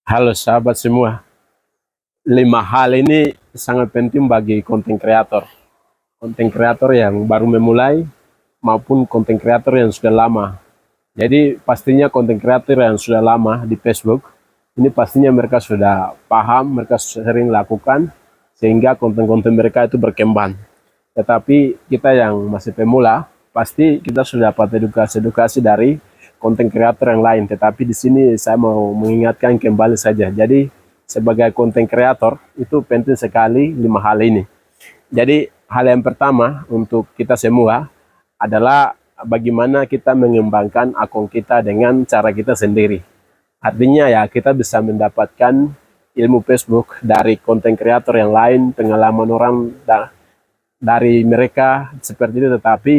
Halo sahabat semua, 5 hal ini sangat penting bagi konten kreator. Konten kreator yang baru memulai maupun konten kreator yang sudah lama. Jadi pastinya konten kreator yang sudah lama di Facebook, ini pastinya mereka sudah paham, mereka sering lakukan, sehingga konten-konten mereka itu berkembang. Tetapi kita yang masih pemula, pasti kita sudah dapat edukasi-edukasi dari konten kreator yang lain. Tetapi di sini saya mau mengingatkan kembali saja. Jadi sebagai konten kreator itu penting sekali 5 hal ini. Jadi hal yang pertama untuk kita semua adalah bagaimana kita mengembangkan akun kita dengan cara kita sendiri. Artinya ya kita bisa mendapatkan ilmu Facebook dari konten kreator yang lain, pengalaman orang dari mereka seperti itu. Tetapi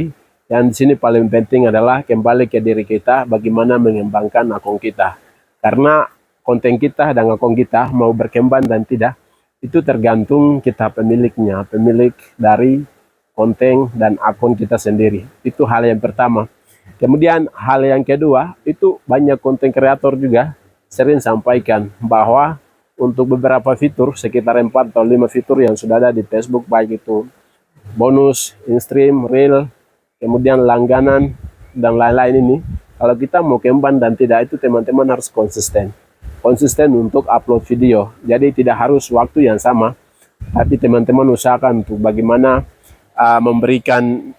yang di sini paling penting adalah kembali ke diri kita, bagaimana mengembangkan akun kita. Karena konten kita dan akun kita mau berkembang dan tidak, itu tergantung kita pemiliknya, pemilik dari konten dan akun kita sendiri. Itu hal yang pertama. Kemudian hal yang kedua, itu banyak konten kreator juga sering sampaikan bahwa untuk beberapa fitur, sekitar 4 atau 5 fitur yang sudah ada di Facebook, baik itu bonus, in-stream, reel, kemudian langganan, dan lain-lain ini, kalau kita mau kembang dan tidak, itu teman-teman harus konsisten. Konsisten untuk upload video. Jadi tidak harus waktu yang sama, tapi teman-teman usahakan untuk bagaimana memberikan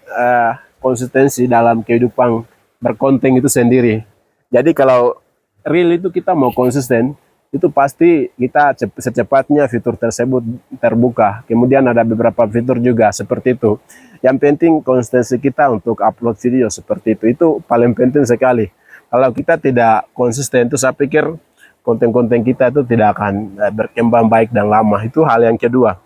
konsistensi dalam kehidupan berkonten itu sendiri. Jadi kalau reel itu kita mau konsisten, itu pasti kita secepatnya fitur tersebut terbuka. Kemudian ada beberapa fitur juga seperti itu. Yang penting konsistensi kita untuk upload video seperti itu paling penting sekali. Kalau kita tidak konsisten, itu saya pikir konten-konten kita itu tidak akan berkembang baik dan lama. Itu hal yang kedua.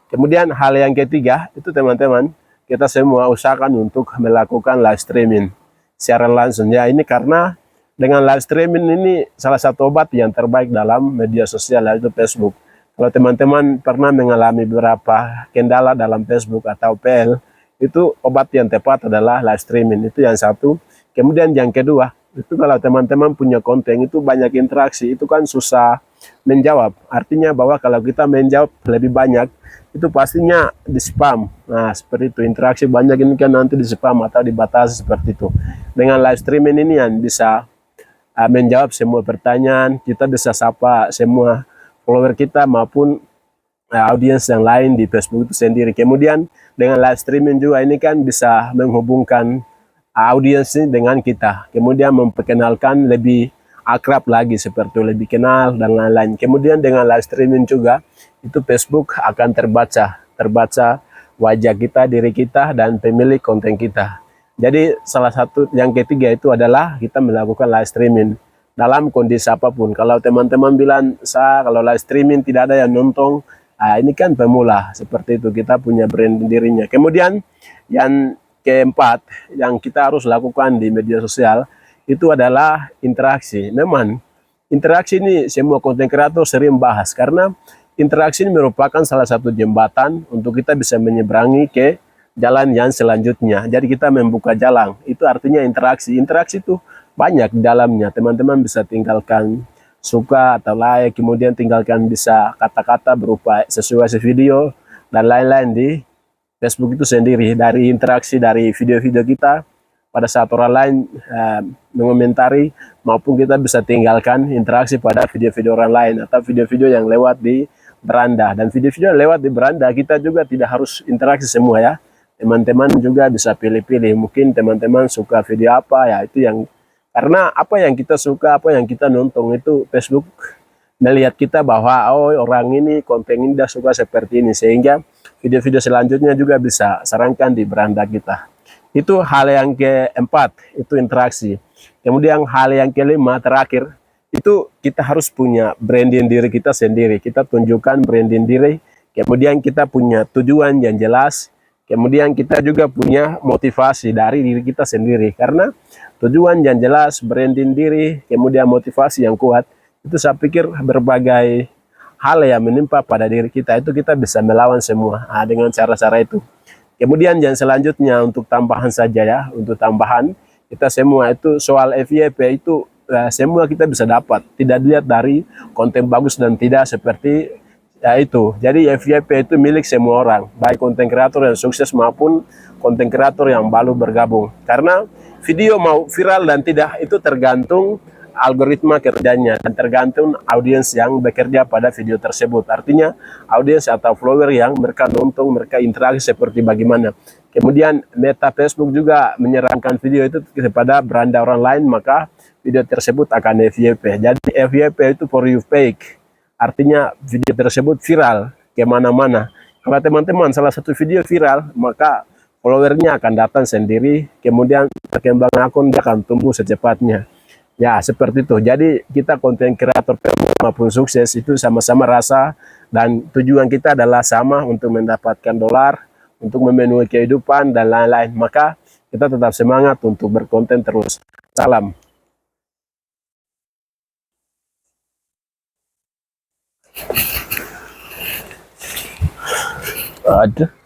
Kemudian hal yang ketiga, itu teman-teman, kita semua usahakan untuk melakukan live streaming secara langsung. Ya, ini karena dengan live streaming ini salah satu obat yang terbaik dalam media sosial, yaitu Facebook. Kalau teman-teman pernah mengalami beberapa kendala dalam Facebook atau PL, itu obat yang tepat adalah live streaming. Itu yang satu. Kemudian yang kedua, itu kalau teman-teman punya konten itu banyak interaksi, itu kan susah menjawab. Artinya bahwa kalau kita menjawab lebih banyak, itu pastinya di spam. Nah, seperti itu, interaksi banyak ini kan nanti di spam atau dibatasi seperti itu. Dengan live streaming ini yang bisa menjawab semua pertanyaan, kita bisa sapa semua follower kita maupun audiens yang lain di Facebook itu sendiri. Kemudian dengan live streaming juga ini kan bisa menghubungkan audiens ini dengan kita, kemudian memperkenalkan lebih akrab lagi, seperti lebih kenal dan lain-lain. Kemudian dengan live streaming juga itu Facebook akan terbaca wajah kita, diri kita, dan pemilik konten kita. Jadi salah satu yang ketiga itu adalah kita melakukan live streaming dalam kondisi apapun. Kalau teman-teman bilang, kalau live streaming tidak ada yang nonton, ini kan pemula, seperti itu, kita punya brand dirinya. Kemudian yang keempat yang kita harus lakukan di media sosial itu adalah interaksi. Memang interaksi ini semua konten kreator sering bahas, karena interaksi ini merupakan salah satu jembatan untuk kita bisa menyeberangi ke jalan yang selanjutnya. Jadi kita membuka jalan, itu artinya interaksi. Interaksi itu banyak di dalamnya. Teman-teman bisa tinggalkan suka atau like, kemudian tinggalkan bisa kata-kata berupa sesuai video dan lain-lain di Facebook itu sendiri. Dari interaksi dari video-video kita pada saat orang lain mengomentari, maupun kita bisa tinggalkan interaksi pada video-video orang lain atau video-video yang lewat di beranda. Dan video-video yang lewat di beranda kita juga tidak harus interaksi semua ya. Teman-teman juga bisa pilih-pilih, mungkin teman-teman suka video apa ya, itu yang, karena apa yang kita suka, apa yang kita nonton, itu Facebook melihat kita bahwa oh orang ini konten ini dia suka seperti ini, sehingga video-video selanjutnya juga bisa sarankan di beranda kita. Itu hal yang keempat, itu interaksi. Kemudian hal yang kelima terakhir, itu kita harus punya branding diri kita sendiri. Kita tunjukkan branding diri, kemudian kita punya tujuan yang jelas. Kemudian kita juga punya motivasi dari diri kita sendiri. Karena tujuan yang jelas, branding diri, kemudian motivasi yang kuat, itu saya pikir berbagai hal yang menimpa pada diri kita, itu kita bisa melawan semua dengan cara-cara itu. Kemudian yang selanjutnya untuk tambahan saja ya, untuk tambahan, kita semua itu soal FYP itu semua kita bisa dapat. Tidak dilihat dari konten bagus dan tidak, seperti ya itu. Jadi FYP itu milik semua orang, baik konten kreator yang sukses maupun konten kreator yang baru bergabung. Karena video mau viral dan tidak itu tergantung algoritma kerjanya dan tergantung audiens yang bekerja pada video tersebut. Artinya audiens atau follower yang mereka nonton, mereka interaksi seperti bagaimana. Kemudian Meta Facebook juga menyarankan video itu kepada beranda orang lain, maka video tersebut akan FYP. Jadi FYP itu for you page. Artinya video tersebut viral kemana-mana. Kalau teman-teman salah satu video viral, maka followernya akan datang sendiri, kemudian perkembangan akun akan tumbuh secepatnya. Ya, seperti itu. Jadi kita konten kreator maupun sukses itu sama-sama rasa dan tujuan kita adalah sama, untuk mendapatkan dolar, untuk memenuhi kehidupan dan lain-lain. Maka kita tetap semangat untuk berkonten terus. Salam. Ada.